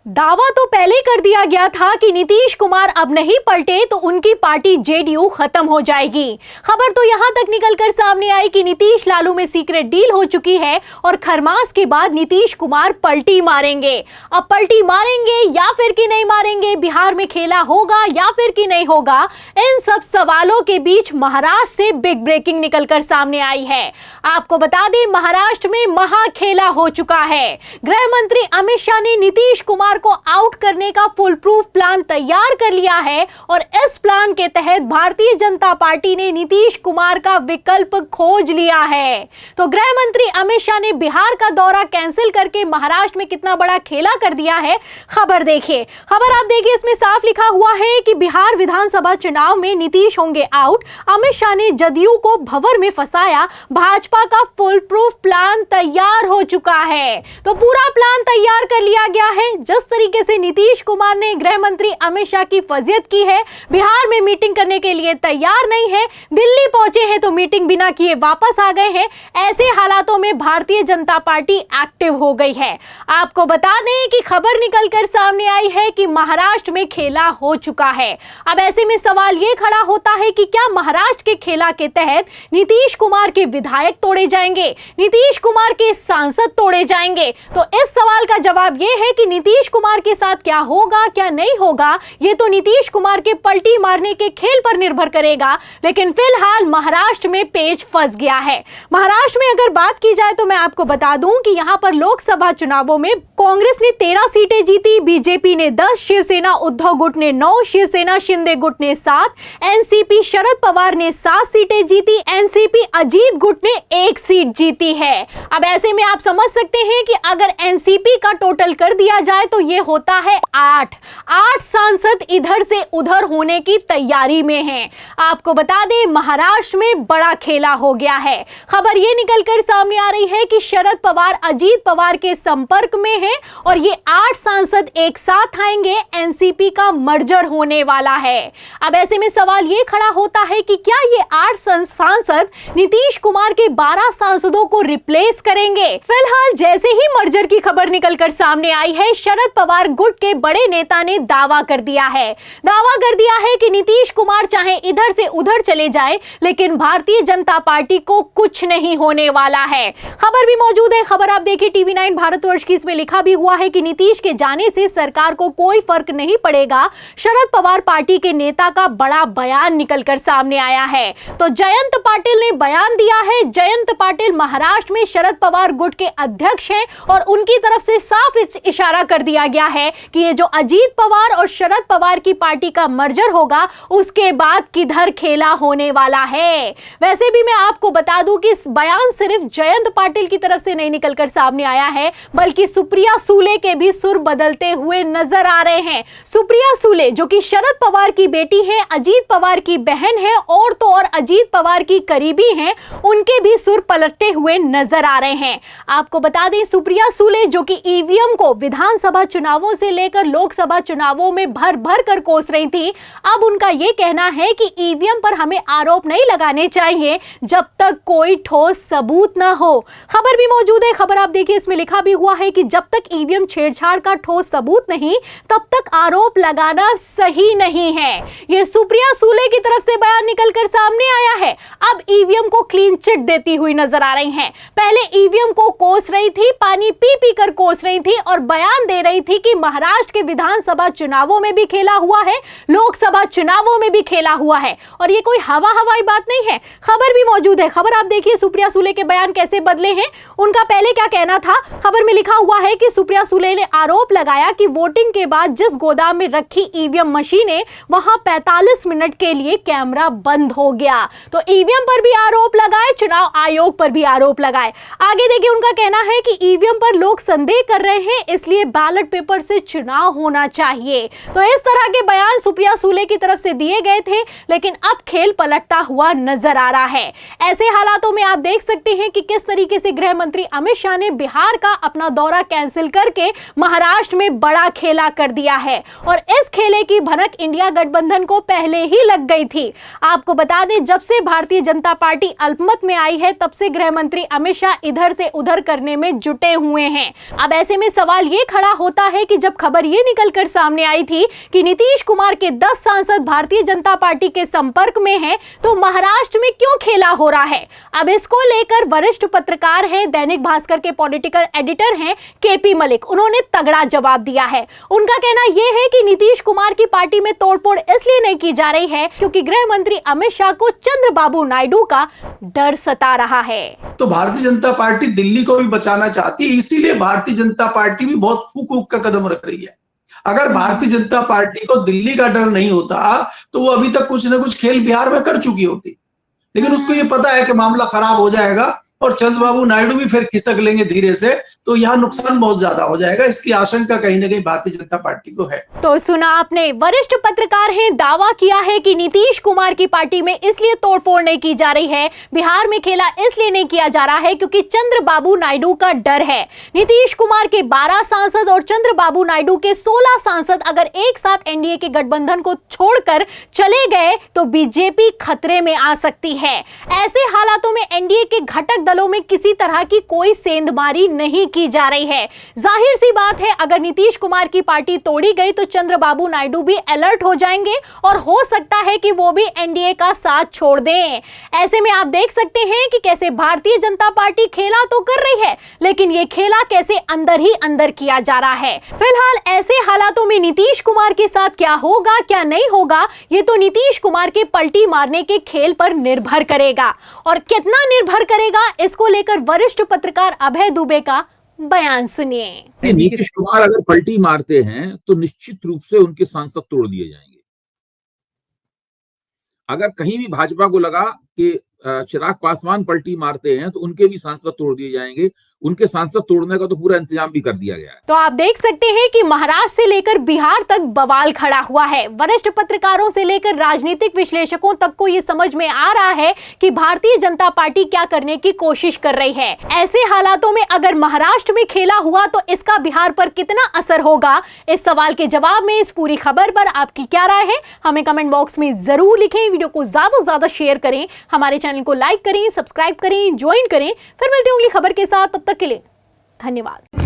दावा तो पहले कर दिया गया था कि नीतीश कुमार अब नहीं पलटे तो उनकी पार्टी जेडीयू खत्म हो जाएगी। खबर तो यहां तक निकलकर सामने आई कि नीतीश लालू में सीक्रेट डील हो चुकी है और खरमास के बाद नीतीश कुमार पलटी मारेंगे। अब पलटी मारेंगे या फिर कि नहीं मारेंगे, बिहार में खेला होगा या फिर कि नहीं होगा, इन सब सवालों के बीच महाराष्ट्र से बिग ब्रेकिंग निकलकर सामने आई है। आपको बता दें, महाराष्ट्र में महाखेला हो चुका है। गृह मंत्री अमित शाह ने नीतीश कुमार को आउट करने का फुल प्रूफ प्लान तैयार कर लिया है और इस प्लान के तहत भारतीय जनता पार्टी ने नीतीश कुमार का विकल्प खोज लिया है। तो गृह मंत्री अमित शाह ने बिहार का दौरा कैंसिल करके महाराष्ट्र में कितना बड़ा खेला कर दिया है, खबर देखिए। खबर आप देखिए, इसमें साफ लिखा हुआ है कि बिहार विधानसभा चुनाव में नीतीश होंगे आउट। अमित शाह ने जदयू को भंवर में फंसाया, भाजपा का फुल प्रूफ प्लान तैयार हो चुका है। तो पूरा प्लान तैयार कर लिया गया है। जिस तरीके से नीतीश कुमार ने गृह मंत्री अमित शाह की फजीयत की है, बिहार में मीटिंग करने के लिए तैयार नहीं है, दिल्ली पहुंचे हैं तो मीटिंग बिना किए वापस आ गए हैं। ऐसे हालातों में भारतीय जनता पार्टी एक्टिव हो गई है। आपको बता दें कि खबर निकलकर सामने आई है कि महाराष्ट्र में खेला हो चुका है। अब ऐसे में सवाल यह खड़ा होता है कि क्या महाराष्ट्र के खेला के तहत नीतीश कुमार के विधायक तोड़े जाएंगे, नीतीश कुमार के सांसद तोड़े जाएंगे? तो इस सवाल का जवाब यह है कि नीतीश कुमार के साथ क्या होगा क्या नहीं होगा, यह तो नीतीश कुमार के पलटी मारने के खेल पर निर्भर करेगा। लेकिन फिलहाल महाराष्ट्र में पेच फंस गया है। महाराष्ट्र में अगर बात की जाए तो मैं आपको बता दूं कि यहां पर लोकसभा चुनावों में कांग्रेस ने 13 सीटें जीती, बीजेपी ने 10, शिवसेना उद्धव गुट ने 9, शिवसेना शिंदे गुट ने 7, एनसीपी शरद पवार ने 7 सीटें जीती, एनसीपी अजीत गुट ने 1 सीट जीती है। अब ऐसे में आप समझ सकते हैं कि अगर एनसीपी का टोटल कर दिया जाए तो यह होता है 8 सांसद इधर से उधर होने की तैयारी में हैं। आपको बता दें, महाराष्ट्र में बड़ा खेला हो गया है। खबर यह निकलकर सामने आ रही है कि शरद पवार अजीत पवार के संपर्क में हैं और ये 8 सांसद एक साथ आएंगे। एनसीपी का मर्जर होने वाला है। अब ऐसे में सवाल यह खड़ा होता है कि क्या ये 8 सांसद नीतीश कुमार के 12 सांसदों को रिप्लेस करेंगे? फिलहाल जैसे ही मर्जर की खबर निकलकर सामने आई है, शरद पवार गुट के बड़े नेता ने दावा कर दिया है कि नीतीश कुमार चाहे इधर से उधर चले जाएं, लेकिन भारतीय जनता पार्टी को कुछ नहीं होने वाला है। खबर भी मौजूद है। खबर आप देखिए टीवी 9 भारतवर्ष की, इसमें लिखा भी हुआ है कि नीतीश के जाने से सरकार को कोई फर्क नहीं पड़ेगा। शरद पवार पार्टी के नेता का बड़ा बयान निकलकर सामने आया है। तो जयंत पाटिल ने बयान दिया है। जयंत पाटिल महाराष्ट्र में शरद पवार गुट के अध्यक्ष हैं और उनकी तरफ से साफ इशारा कर दिया गया है कि ये जो अजीत पवार और शरद पवार की पार्टी का मर्जर होगा, उसके बाद किधर खेला होने वाला है। वैसे भी मैं आपको बता दूं कि इस बयान सिर्फ जयंत पाटिल की तरफ से नहीं निकलकर सामने आया है, बल्कि सुप्रिया सुले के भी सुर बदलते हुए नजर आ रहे हैं। सुप्रिया सुले जो कि शरद पवार की बेटी है, अजीत पवार की बहन है और तो और अजीत पवार की करीबी हैं, उनके भी सुर पलटते हुए नजर आ रहे हैं। आपको बता दें, सुप्रिया सुले जो कि ईवीएम को विधानसभा चुनावों से लेकर लोकसभा चुनावों में भर भर कर कोस रही थी, अब उनका यह कहना है कि ईवीएम पर हमें आरोप नहीं लगाने चाहिए जब तक कोई ठोस सबूत ना हो। खबर भी मौजूद है। खबर आप देखिए, इसमें लिखा भी हुआ है कि जब तक ईवीएम छेड़छाड़ का ठोस सबूत नहीं, तब तक आरोप लगाना सही नहीं है। यह सुप्रिया सुले की तरफ से बयान निकलकर सामने आया है। अब ईवीएम को क्लीन चिट देती हुई नजर आ रही हैं। पहले ईवीएम को कोस रही थी, पानी पी पी कर कोस रही थी और बयान दे रही थी कि महाराष्ट्र के विधानसभा चुनावों में भी खेला हुआ है, लोकसभा चुनावों में भी खेला हुआ है और ये कोई हवाई बात नहीं है। खबर भी मौजूद है। खबर आप देखिए, सुप्रिया सुले के बयान कैसे बदले हैं। उनका पहले क्या कहना था, खबर में लिखा हुआ है कि सुप्रिया सुले ने आरोप लगाया कि वोटिंग के बाद जिस गोदाम में रखी ईवीएम मशीनें, वहां 45 मिनट के लिए कैमरा बंद हो गया। तो ईवीएम पर भी आरोप लगाए, चुनाव आयोग पर भी आरोप लगाए। आगे देखिए, उनका कहना है कि ईवीएम पर लोग संदेह कर रहे हैं, इसलिए बैलेट पेपर से चुनाव होना चाहिए। तो इस तरह के बयान सुप्रिया सुले की तरफ से दिए गए थे, लेकिन अब खेल पलटता हुआ नजर आ रहा है। ऐसे हालातों में आप देख सकते हैं कि किस तरीके से गृह मंत्री अमित शाह ने बिहार का अपना दौरा कैंसिल करके महाराष्ट्र में बड़ा खेला कर दिया है और इस खेले की भनक इंडिया गठबंधन को पहले ही लग गई थी। आपको बता दें, जब से भारतीय जनता पार्टी अल्पमत में आई है, तब से गृह मंत्री अमित शाह इधर से उधर करने में जुटे हुए हैं। अब ऐसे में सवाल यह खड़ा होता होता है कि जब खबर ये निकलकर सामने आई थी कि नीतीश कुमार के 10 सांसद भारतीय जनता पार्टी के संपर्क में हैं, तो महाराष्ट्र में क्यों खेला हो रहा है। अब इसको लेकर वरिष्ठ पत्रकार हैं, दैनिक भास्कर के पॉलिटिकल एडिटर हैं केपी मलिक, उन्होंने तगड़ा जवाब दिया है। उनका कहना यह है कि नीतीश कुमार की पार्टी में तोड़फोड़ इसलिए नहीं की जा रही है क्योंकि गृह मंत्री अमित शाह को चंद्रबाबू नायडू का डर सता रहा है। तो भारतीय जनता पार्टी दिल्ली को भी बचाना चाहती है, इसीलिए भारतीय जनता पार्टी भी बहुत फूक फूक का कदम रख रही है। अगर भारतीय जनता पार्टी को दिल्ली का डर नहीं होता तो वो अभी तक कुछ ना कुछ खेल बिहार में कर चुकी होती, लेकिन उसको ये पता है कि मामला खराब हो जाएगा और चंद्रबाबू नायडू भी फिर खिसक लेंगे धीरे से, तो यहाँ नुकसान बहुत ज्यादा हो जाएगा। इसकी आशंका कहीं ना कहीं भारतीय जनता पार्टी को है। तो सुना आपने, वरिष्ठ पत्रकार हैं, दावा किया है कि नीतीश कुमार की पार्टी में इसलिए तोड़फोड़ नहीं की जा रही है, बिहार में खेला इसलिए नहीं किया जा रहा है क्योंकि चंद्रबाबू नायडू का डर है। नीतीश कुमार के 12 सांसद और चंद्रबाबू नायडू के 16 सांसद अगर एक साथ एनडीए के गठबंधन को छोड़कर चले गए तो बीजेपी खतरे में आ सकती है। ऐसे हालातों में एनडीए के घटक दलों में किसी तरह की कोई सेंधमारी नहीं की जा रही है। जाहिर सी बात है, अगर नीतीश कुमार की पार्टी तोड़ी गई तो चंद्रबाबू नायडू भी अलर्ट हो जाएंगे और हो सकता है कि वो भी एनडीए का साथ छोड़ दें। ऐसे में आप देख सकते हैं कि कैसे भारतीय जनता पार्टी खेला तो कर रही है, लेकिन ये खेला कैसे अंदर ही अंदर किया जा रहा है। फिलहाल ऐसे हालातों में नीतीश कुमार के साथ क्या होगा क्या नहीं होगा, ये तो नीतीश कुमार के पलटी मारने के खेल पर निर्भर करेगा। और कितना निर्भर करेगा, इसको लेकर वरिष्ठ पत्रकार अभय दुबे का बयान सुनिए। नीतीश कुमार अगर पलटी मारते हैं तो निश्चित रूप से उनके सांसद तोड़ दिए जाएंगे। अगर कहीं भी भाजपा को लगा कि चिराग पासवान पलटी मारते हैं तो उनके भी सांसद तोड़ दिए जाएंगे। उनके सांसद तोड़ने का तो पूरा इंतजाम भी कर दिया गया है। तो आप देख सकते हैं कि महाराष्ट्र से लेकर बिहार तक बवाल खड़ा हुआ है। वरिष्ठ पत्रकारों से लेकर राजनीतिक विश्लेषकों तक को ये समझ में आ रहा है कि भारतीय जनता पार्टी क्या करने की कोशिश कर रही है। ऐसे हालातों में अगर महाराष्ट्र में खेला हुआ तो इसका बिहार पर कितना असर होगा, इस सवाल के जवाब में इस पूरी खबर पर आपकी क्या राय है, हमें कमेंट बॉक्स में जरूर लिखें। वीडियो को ज्यादा से ज्यादा शेयर करें, हमारे चैनल को लाइक करें, सब्सक्राइब करें, ज्वाइन करें। फिर मिलते हैं अगली खबर के साथ, तब तक के लिए धन्यवाद।